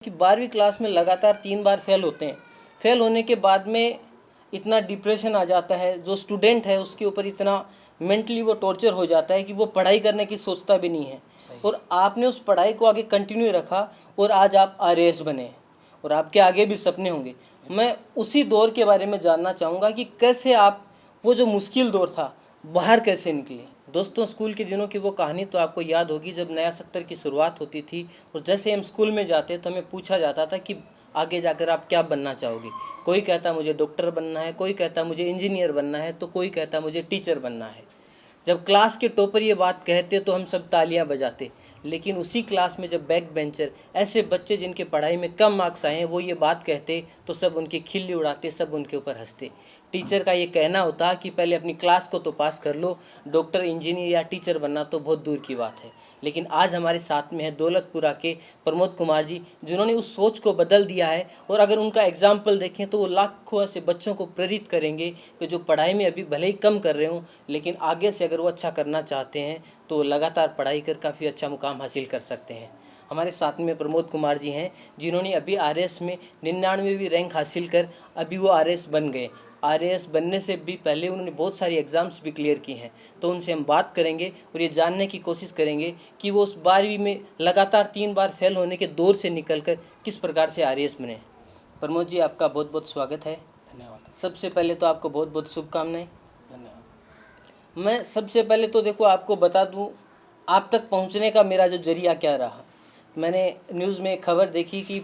कि 12वीं क्लास में लगातार 3 बार फेल होते हैं। फेल होने के बाद में इतना डिप्रेशन आ जाता है, जो स्टूडेंट है उसके ऊपर इतना मेंटली वो टॉर्चर हो जाता है कि वो पढ़ाई करने की सोचता भी नहीं है। और आपने उस पढ़ाई को आगे कंटिन्यू रखा और आज आप आरएएस बने और आपके आगे भी सपने होंगे। मैं उसी दौर के बारे में जानना चाहूँगा कि कैसे आप वो जो मुश्किल दौर था बाहर कैसे निकले। दोस्तों, स्कूल के दिनों की वो कहानी तो आपको याद होगी जब नया सत्र की शुरुआत होती थी और जैसे हम स्कूल में जाते तो हमें पूछा जाता था कि आगे जाकर आप क्या बनना चाहोगे। कोई कहता मुझे डॉक्टर बनना है, कोई कहता मुझे इंजीनियर बनना है, तो कोई कहता मुझे टीचर बनना है। जब क्लास के टॉपर ये बात कहते तो हम सब तालियां बजाते, लेकिन उसी क्लास में जब बैक बेंचर ऐसे बच्चे जिनके पढ़ाई में कम मार्क्स आए हैं वो ये बात कहते तो सब उनकी खिल्ली उड़ाते, सब उनके ऊपर हंसते। टीचर का ये कहना होता कि पहले अपनी क्लास को तो पास कर लो, डॉक्टर इंजीनियर या टीचर बनना तो बहुत दूर की बात है। लेकिन आज हमारे साथ में है दौलतपुरा के प्रमोद कुमार जी, जिन्होंने उस सोच को बदल दिया है। और अगर उनका एग्जाम्पल देखें तो वो लाखों ऐसे बच्चों को प्रेरित करेंगे कि जो पढ़ाई में अभी भले ही कम कर रहे हों, लेकिन आगे से अगर वो अच्छा करना चाहते हैं तो लगातार पढ़ाई कर काफ़ी अच्छा मुकाम हासिल कर सकते हैं। हमारे साथ में प्रमोद कुमार जी हैं, जिन्होंने अभी आरएएस में 99वीं रैंक हासिल कर अभी वो आरएएस बन गए। आरएएस बनने से भी पहले उन्होंने बहुत सारी एग्ज़ाम्स भी क्लियर की हैं। तो उनसे हम बात करेंगे और ये जानने की कोशिश करेंगे कि वो उस 12वीं में लगातार 3 बार फेल होने के दौर से निकलकर किस प्रकार से आरएएस बने। प्रमोद जी, आपका बहुत बहुत स्वागत है। धन्यवाद। सबसे पहले तो आपको बहुत बहुत शुभकामनाएं। धन्यवाद। मैं सबसे पहले तो देखो आपको बता दूं आप तक पहुंचने का मेरा जो जरिया क्या रहा। मैंने न्यूज़ में एक खबर देखी कि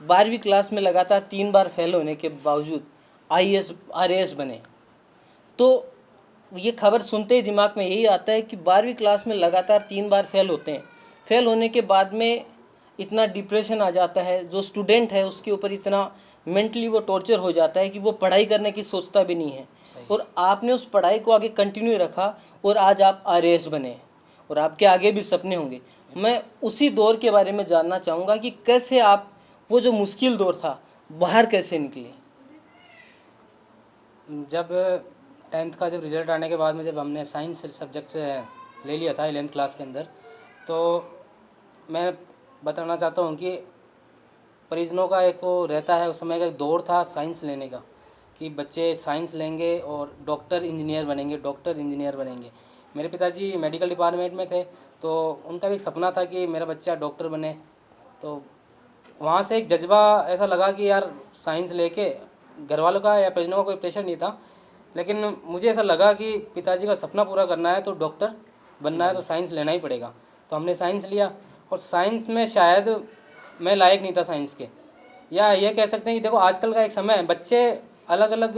12वीं क्लास में लगातार 3 बार फेल होने के बावजूद आईएएस आरएएस बने। तो ये खबर सुनते ही दिमाग में यही आता है कि 12वीं क्लास में लगातार 3 बार फेल होते हैं। फेल होने के बाद में इतना डिप्रेशन आ जाता है, जो स्टूडेंट है उसके ऊपर इतना मेंटली वो टॉर्चर हो जाता है कि वो पढ़ाई करने की सोचता भी नहीं है। और आपने उस पढ़ाई को आगे कंटिन्यू रखा और आज आप आरएएस बने और आपके आगे भी सपने होंगे। मैं उसी दौर के बारे में जानना चाहूँगा कि कैसे आप वो जो मुश्किल दौर था बाहर कैसे निकले। जब 10th का रिज़ल्ट आने के बाद में जब हमने साइंस सब्जेक्ट ले लिया था 11th क्लास के अंदर, तो मैं बताना चाहता हूँ कि परिजनों का एक वो रहता है, उस समय का एक दौर था साइंस लेने का कि बच्चे साइंस लेंगे और डॉक्टर इंजीनियर बनेंगे, डॉक्टर इंजीनियर बनेंगे। मेरे पिताजी मेडिकल डिपार्टमेंट में थे, तो उनका भी एक सपना था कि मेरा बच्चा डॉक्टर बने। तो वहाँ से एक जज्बा ऐसा लगा कि यार साइंस लेके, घर वालों का या परिजनों का कोई प्रेशर नहीं था, लेकिन मुझे ऐसा लगा कि पिताजी का सपना पूरा करना है तो डॉक्टर बनना है तो साइंस लेना ही पड़ेगा। तो हमने साइंस लिया और साइंस में शायद मैं लायक नहीं था साइंस के, या ये कह सकते हैं कि देखो आजकल का एक समय है, बच्चे अलग अलग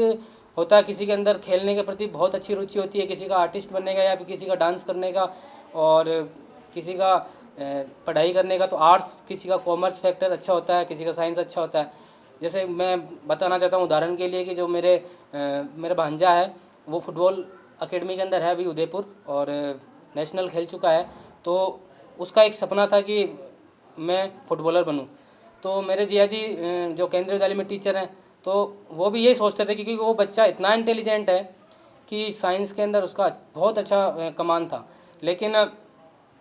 होता है, किसी के अंदर खेलने के प्रति बहुत अच्छी रुचि होती है, किसी का आर्टिस्ट बनने का या फिर किसी का डांस करने का, और किसी का पढ़ाई करने का, तो आर्ट्स, किसी का कॉमर्स फैक्टर अच्छा होता है, किसी का साइंस अच्छा होता है। जैसे मैं बताना चाहता हूँ उदाहरण के लिए कि जो मेरा भांजा है वो फुटबॉल एकेडमी के अंदर है अभी उदयपुर, और नेशनल खेल चुका है। तो उसका एक सपना था कि मैं फुटबॉलर बनूं। तो मेरे जिया जी जो केंद्रीय विद्यालय में टीचर हैं, तो वो भी यही सोचते थे क्योंकि वो बच्चा इतना इंटेलिजेंट है कि साइंस के अंदर उसका बहुत अच्छा कमान था। लेकिन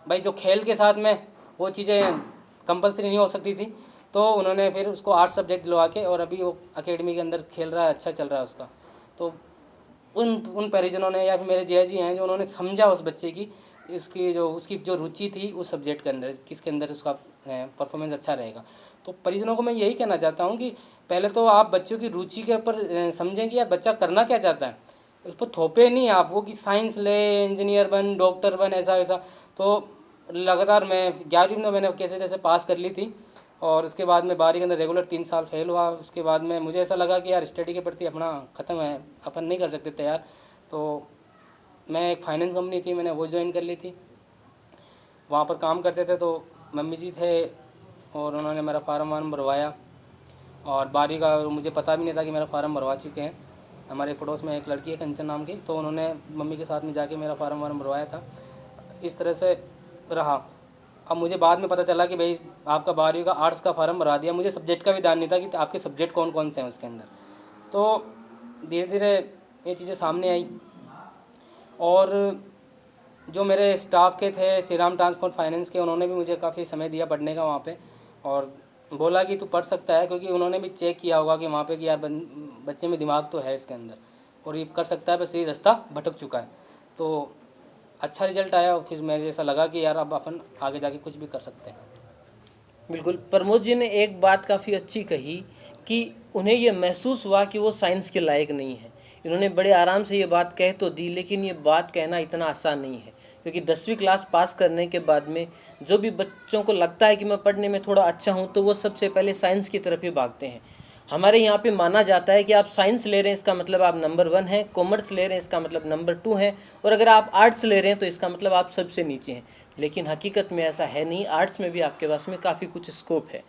भाई जो खेल के साथ में वो चीज़ें कंपलसरी नहीं हो सकती थी, तो उन्होंने फिर उसको आर्ट्स सब्जेक्ट दिलवा के, और अभी वो एकेडमी के अंदर खेल रहा है, अच्छा चल रहा है उसका। तो उन परिजनों ने या फिर मेरे जिया जी हैं जो उन्होंने समझा उस बच्चे की, उसकी जो रुचि थी उस सब्जेक्ट के अंदर, किसके अंदर उसका परफॉर्मेंस अच्छा रहेगा। तो परिजनों को मैं यही कहना चाहता हूँ कि पहले तो आप बच्चों की रुचि के ऊपर समझें कि यार बच्चा करना क्या चाहता है, उस पर थोपे नहीं आप वो कि साइंस ले, इंजीनियर बन, डॉक्टर बन, ऐसा वैसा। तो लगातार मैं 11वीं में मैंने कैसे जैसे पास कर ली थी, और उसके बाद में 12वीं के अंदर रेगुलर 3 साल फेल हुआ। उसके बाद में मुझे ऐसा लगा कि यार स्टडी के प्रति अपना ख़त्म है, अपन नहीं कर सकते तैयार। तो मैं एक फाइनेंस कंपनी थी, मैंने वो ज्वाइन कर ली थी, वहाँ पर काम करते थे। तो मम्मी जी थे और उन्होंने मेरा फार्म वार्म भरवाया, और 12वीं का मुझे पता भी नहीं था कि मेरा फार्म भरवा चुके हैं। हमारे पड़ोस में एक लड़की है कंचन नाम की, तो उन्होंने मम्मी के साथ में जाके मेरा फार्म वार्म भरवाया था। इस तरह से रहा। अब मुझे बाद में पता चला कि भाई आपका 12वीं का आर्ट्स का फार्म भरा दिया, मुझे सब्जेक्ट का भी ध्यान नहीं था कि आपके सब्जेक्ट कौन कौन से हैं उसके अंदर। तो धीरे धीरे ये चीज़ें सामने आई, और जो मेरे स्टाफ के थे श्रीराम ट्रांसपोर्ट फाइनेंस के, उन्होंने भी मुझे काफ़ी समय दिया पढ़ने का वहाँ पे, और बोला कि तू पढ़ सकता है, क्योंकि उन्होंने भी चेक किया होगा कि वहाँ पे कि यार बच्चे में दिमाग तो है इसके अंदर और ये कर सकता है, बस ये रास्ता भटक चुका है। तो अच्छा रिजल्ट आया, फिर मेरे ऐसा लगा कि यार अब अपन आगे जाके कुछ भी कर सकते हैं। बिल्कुल, प्रमोद जी ने एक बात काफ़ी अच्छी कही कि उन्हें ये महसूस हुआ कि वो साइंस के लायक नहीं है। इन्होंने बड़े आराम से ये बात कह तो दी, लेकिन ये बात कहना इतना आसान नहीं है, क्योंकि 10वीं क्लास पास करने के बाद में जो भी बच्चों को लगता है कि मैं पढ़ने में थोड़ा अच्छा हूँ, तो वो सबसे पहले साइंस की तरफ ही भागते हैं। हमारे यहाँ पे माना जाता है कि आप साइंस ले रहे हैं इसका मतलब आप नंबर 1 हैं, कॉमर्स ले रहे हैं इसका मतलब नंबर 2 हैं, और अगर आप आर्ट्स ले रहे हैं तो इसका मतलब आप सबसे नीचे हैं। लेकिन हकीकत में ऐसा है नहीं, आर्ट्स में भी आपके पास में काफ़ी कुछ स्कोप है।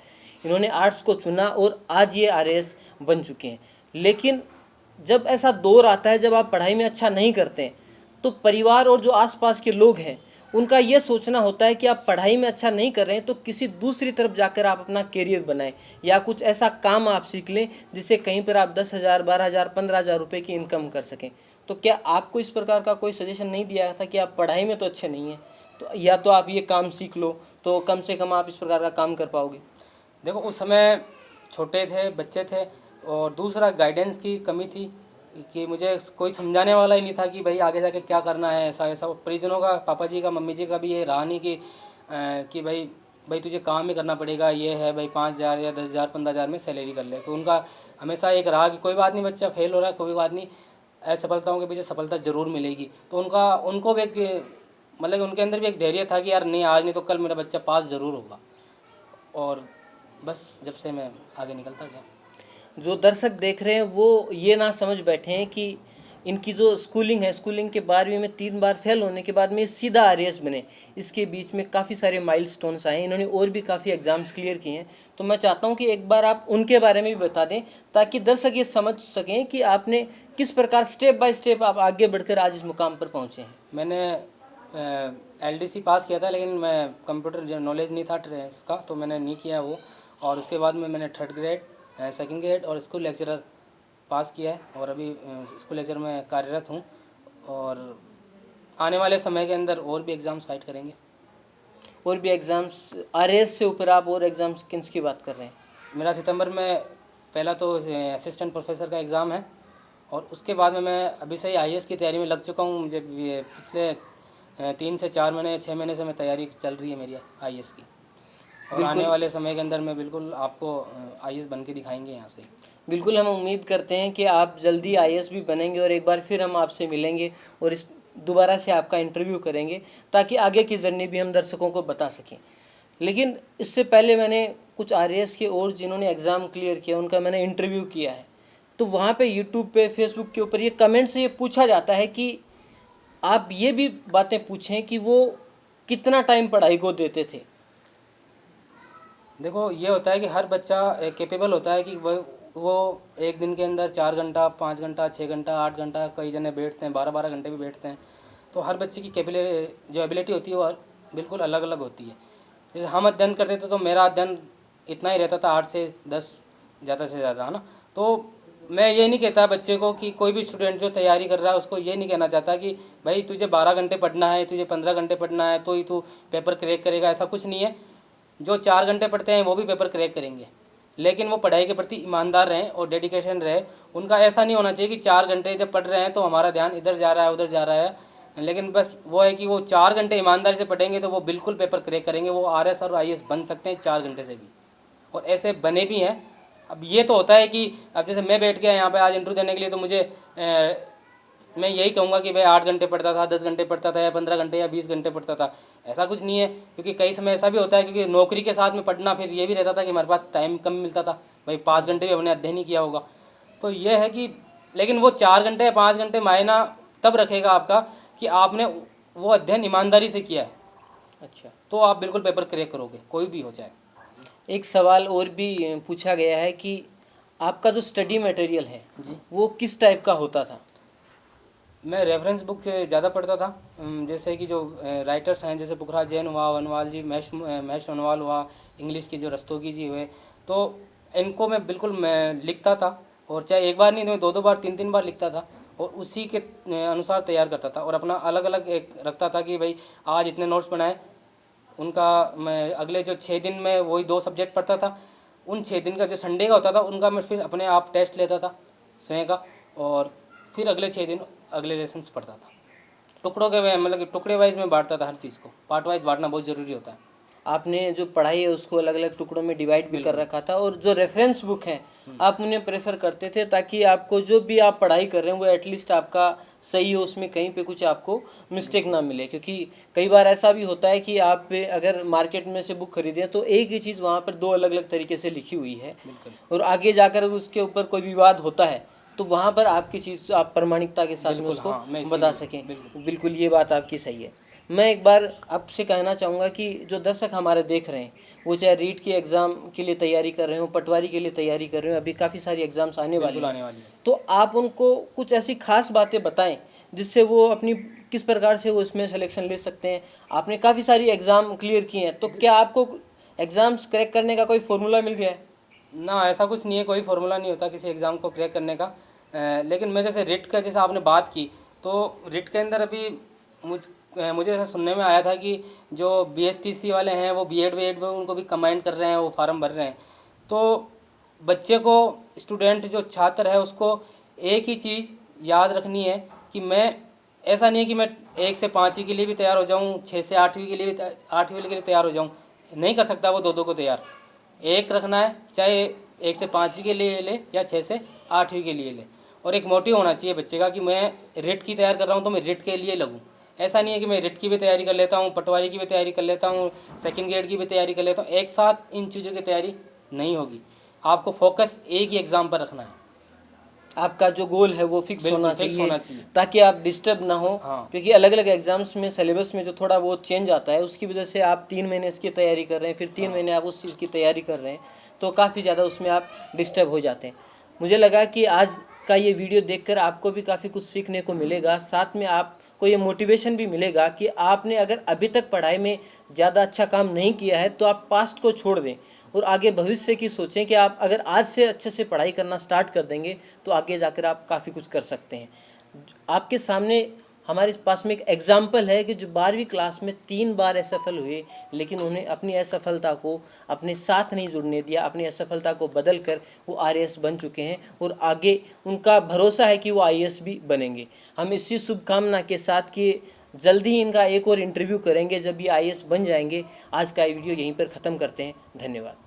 इन्होंने आर्ट्स को चुना और आज ये आरएएस बन चुके हैं। लेकिन जब ऐसा दौर आता है जब आप पढ़ाई में अच्छा नहीं करते हैं, तो परिवार और जो आसपास के लोग हैं उनका ये सोचना होता है कि आप पढ़ाई में अच्छा नहीं कर रहे हैं तो किसी दूसरी तरफ जाकर आप अपना करियर बनाएं, या कुछ ऐसा काम आप सीख लें जिससे कहीं पर आप 10,000, 12,000, 15,000 रुपये की इनकम कर सकें। तो क्या आपको इस प्रकार का कोई सजेशन नहीं दिया था कि आप पढ़ाई में तो अच्छे नहीं हैं, तो या तो आप ये काम सीख लो, तो कम से कम आप इस प्रकार का काम कर पाओगे? देखो, उस समय छोटे थे, बच्चे थे, और दूसरा गाइडेंस की कमी थी कि मुझे कोई समझाने वाला ही नहीं था कि भाई आगे जाके क्या करना है। ऐसा ऐसा परिजनों का, पापा जी का, मम्मी जी का भी ये रहा नहीं कि भाई तुझे काम ही करना पड़ेगा, ये है भाई 5,000 या 10,000, 15,000 में सैलरी कर ले। तो उनका हमेशा एक रहा कि कोई बात नहीं, बच्चा फेल हो रहा है, कोई बात नहीं, असफलताओं के पीछे सफलता ज़रूर मिलेगी। तो उनको भी एक, मतलब उनके अंदर भी एक धैर्य था कि यार नहीं, आज नहीं तो कल मेरा बच्चा पास ज़रूर होगा। और बस जब से मैं आगे निकलता गया। जो दर्शक देख रहे हैं वो ये ना समझ बैठे हैं कि इनकी जो स्कूलिंग है, स्कूलिंग के 12वीं में 3 बार फेल होने के बाद में ये सीधा आरएएस बने। इसके बीच में काफ़ी सारे माइलस्टोन्स आए हैं, इन्होंने और भी काफ़ी एग्ज़ाम्स क्लियर किए हैं। तो मैं चाहता हूं कि एक बार आप उनके बारे में भी बता दें, ताकि दर्शक ये समझ सकें कि आपने किस प्रकार स्टेप बाय स्टेप आप आगे बढ़कर आज इस मुकाम पर पहुँचे हैं। मैंने एलडीसी पास किया था, लेकिन मैं कंप्यूटर जो नॉलेज नहीं था इसका, तो मैंने नहीं किया वो। और उसके बाद में मैंने 3rd ग्रेड, 2nd ग्रेड और स्कूल लेक्चरर पास किया है, और अभी स्कूल लेक्चर में कार्यरत हूँ। और आने वाले समय के अंदर और भी एग्ज़ाम्स फाइट करेंगे। और भी एग्ज़ाम्स, आरएएस से ऊपर आप और एग्ज़ाम्स किस की बात कर रहे हैं? मेरा सितंबर में पहला तो असिस्टेंट प्रोफेसर का एग्ज़ाम है, और उसके बाद में मैं अभी से ही आईएएस की तैयारी में लग चुका हूँ। मुझे पिछले 3 से 4 महीने, 6 महीने से मैं तैयारी चल रही है मेरी आईएएस की। और आने वाले समय के अंदर मैं बिल्कुल आपको आईएएस बन के दिखाएंगे यहाँ से। बिल्कुल, हम उम्मीद करते हैं कि आप जल्दी आईएएस भी बनेंगे और एक बार फिर हम आपसे मिलेंगे और इस दोबारा से आपका इंटरव्यू करेंगे, ताकि आगे की जर्नी भी हम दर्शकों को बता सकें। लेकिन इससे पहले मैंने कुछ आरएएस के और जिन्होंने एग्ज़ाम क्लियर किया उनका मैंने इंटरव्यू किया है, तो वहाँ पे यूट्यूब पे, फेसबुक के ऊपर ये कमेंट से ये पूछा जाता है कि आप ये भी बातें पूछें कि वो कितना टाइम पढ़ाई को देते थे। देखो, ये होता है कि हर बच्चा कैपेबल होता है कि वो एक दिन के अंदर 4 घंटा, 5 घंटा, 6 घंटा, 8 घंटा, कई जने बैठते हैं, 12-12 घंटे भी बैठते हैं। तो हर बच्चे की जो एबिलिटी होती है वो बिल्कुल अलग अलग होती है। जैसे हम अध्ययन करते थे तो मेरा अध्ययन इतना ही रहता था, 8 से 10 ज़्यादा से ज़्यादा, है ना। तो मैं ये नहीं कहता बच्चे को कि कोई भी स्टूडेंट जो तैयारी कर रहा है उसको ये नहीं कहना चाहता कि भाई तुझे 12 घंटे पढ़ना है, तुझे 15 घंटे पढ़ना है तो ही तू पेपर क्रैक करेगा। ऐसा कुछ नहीं है। जो 4 घंटे पढ़ते हैं वो भी पेपर क्रैक करेंगे, लेकिन वो पढ़ाई के प्रति ईमानदार रहें और डेडिकेशन रहे। उनका ऐसा नहीं होना चाहिए कि 4 घंटे जब पढ़ रहे हैं तो हमारा ध्यान इधर जा रहा है, उधर जा रहा है। लेकिन बस वो है कि वो 4 घंटे ईमानदारी से पढ़ेंगे तो वो बिल्कुल पेपर क्रैक करेंगे। वो आरएस और आईएएस बन सकते हैं 4 घंटे से भी, और ऐसे बने भी हैं। अब ये तो होता है कि अब जैसे मैं बैठ गया यहाँ पे आज इंटरव्यू देने के लिए, तो मुझे मैं यही कहूँगा कि भाई 8 घंटे पढ़ता था, 10 घंटे पढ़ता था, या 15 घंटे या 20 घंटे पढ़ता था। ऐसा कुछ नहीं है, क्योंकि कई समय ऐसा भी होता है क्योंकि नौकरी के साथ में पढ़ना, फिर ये भी रहता था कि हमारे पास टाइम कम मिलता था, भाई 5 घंटे भी हमने अध्ययन ही किया होगा। तो ये है कि, लेकिन वो 4 घंटे या 5 घंटे मायना तब रखेगा आपका कि आपने वो अध्ययन ईमानदारी से किया है। अच्छा, तो आप बिल्कुल पेपर क्रैक करोगे, कोई भी हो जाए। एक सवाल और भी पूछा गया है कि आपका जो स्टडी मटेरियल है जी, वो किस टाइप का होता था? मैं रेफरेंस बुक ज़्यादा पढ़ता था। जैसे कि जो राइटर्स हैं, जैसे पुखराज जैन हुआ, वनवाल जी, महेश वनवाल हुआ, इंग्लिश के जो रस्तोगी जी हुए, तो इनको मैं बिल्कुल मैं लिखता था। और चाहे एक बार नहीं, मैं 2-2 बार, 3-3 बार लिखता था, और उसी के अनुसार तैयार करता था। और अपना अलग अलग एक रखता था कि भाई आज इतने नोट्स बनाए, उनका मैं अगले जो 6 दिन में वही 2 सब्जेक्ट पढ़ता था। उन 6 दिन का जो संडे का होता था उनका मैं फिर अपने आप टेस्ट लेता था स्वयं का, और फिर अगले 6 दिन अगले लेसन्स पढ़ता था। टुकड़ों के में मतलब कि टुकड़े वाइज में बांटता था हर चीज़ को, पार्ट वाइज बांटना बहुत ज़रूरी होता है। आपने जो पढ़ाई है उसको अलग अलग टुकड़ों में डिवाइड भी कर रखा था, और जो रेफरेंस बुक है आप उन्हें प्रेफर करते थे ताकि आपको जो भी आप पढ़ाई कर रहे हैं वो एटलीस्ट आपका सही हो, उसमें कहीं पे कुछ आपको मिस्टेक ना मिले। क्योंकि कई बार ऐसा भी होता है कि आप अगर मार्केट में से बुक खरीदें तो एक ही चीज़ वहाँ पर 2 अलग अलग तरीके से लिखी हुई है, और आगे जाकर उसके ऊपर कोई विवाद होता है तो वहाँ पर आपकी चीज़ आप प्रामाणिकता के साथ में उसको बता सकें। बिल्कुल ये बात आपकी सही है। मैं एक बार आपसे कहना चाहूँगा कि जो दर्शक हमारे देख रहे हैं वो चाहे रीट के एग्ज़ाम के लिए तैयारी कर रहे हो, पटवारी के लिए तैयारी कर रहे हो, अभी काफ़ी सारी एग्ज़ाम्स आने वाली हैं, तो आप उनको कुछ ऐसी खास बातें बताएं जिससे वो अपनी किस प्रकार से वो इसमें सिलेक्शन ले सकते हैं। आपने काफ़ी सारी एग्ज़ाम क्लियर किए हैं, तो क्या आपको एग्ज़ाम्स क्रैक करने का कोई फॉर्मूला मिल गया है? ना, ऐसा कुछ नहीं है, कोई फार्मूला नहीं होता किसी एग्ज़ाम को क्रैक करने का। लेकिन मैं जैसे रिट का जैसे आपने बात की, तो रिट के अंदर अभी मुझे ऐसा सुनने में आया था कि जो BSTC वाले हैं वो बीएड वीएड में उनको भी कमांड कर रहे हैं, वो फार्म भर रहे हैं। तो बच्चे को, स्टूडेंट जो छात्र है उसको एक ही चीज़ याद रखनी है कि मैं, ऐसा नहीं है कि मैं 1 से 5 के लिए भी तैयार हो जाऊँ, 6 से 8वीं के लिए भी 8वीं के लिए तैयार हो जाऊँ, नहीं कर सकता वो 2-2 को तैयार। एक रखना है, चाहे 1 से 5 के लिए ले या 6 से 8वीं के लिए ले, और एक मोटिव होना चाहिए बच्चे का कि मैं रिट की तैयार कर रहा हूँ तो मैं रिट के लिए लगूँ। ऐसा नहीं है कि मैं रिट की भी तैयारी कर लेता हूँ, पटवारी की भी तैयारी कर लेता हूँ, सेकंड ग्रेड की भी तैयारी कर लेता हूँ, एक साथ इन चीज़ों की तैयारी नहीं होगी। आपको फोकस एक ही एग्ज़ाम पर रखना है। आपका जो गोल है वो फिक्स होना चाहिए ताकि आप डिस्टर्ब ना हो। हाँ। क्योंकि अलग अलग एग्जाम्स में सिलेबस में जो थोड़ा बहुत चेंज आता है उसकी वजह से आप 3 महीने इसकी तैयारी कर रहे हैं, फिर 3 महीने आप उस चीज़ की तैयारी कर रहे हैं, तो काफ़ी ज़्यादा उसमें आप डिस्टर्ब हो जाते हैं। मुझे लगा कि आज का ये वीडियो देखकर आपको भी काफ़ी कुछ सीखने को मिलेगा, साथ में आपको ये मोटिवेशन भी मिलेगा कि आपने अगर अभी तक पढ़ाई में ज़्यादा अच्छा काम नहीं किया है तो आप पास्ट को छोड़ दें और आगे भविष्य की सोचें कि आप अगर आज से अच्छे से पढ़ाई करना स्टार्ट कर देंगे तो आगे जाकर आप काफ़ी कुछ कर सकते हैं। आपके सामने हमारे पास में एक एग्जाम्पल है कि जो 12वीं क्लास में 3 बार असफल हुए, लेकिन उन्हें अपनी असफलता को अपने साथ नहीं जुड़ने दिया, अपनी असफलता को बदल कर वो RAS बन चुके हैं और आगे उनका भरोसा है कि वो IAS भी बनेंगे। हम इसी शुभकामना के साथ कि जल्दी ही इनका एक और इंटरव्यू करेंगे जब ये IAS बन जाएंगे। आज का ये वीडियो यहीं पर ख़त्म करते हैं। धन्यवाद।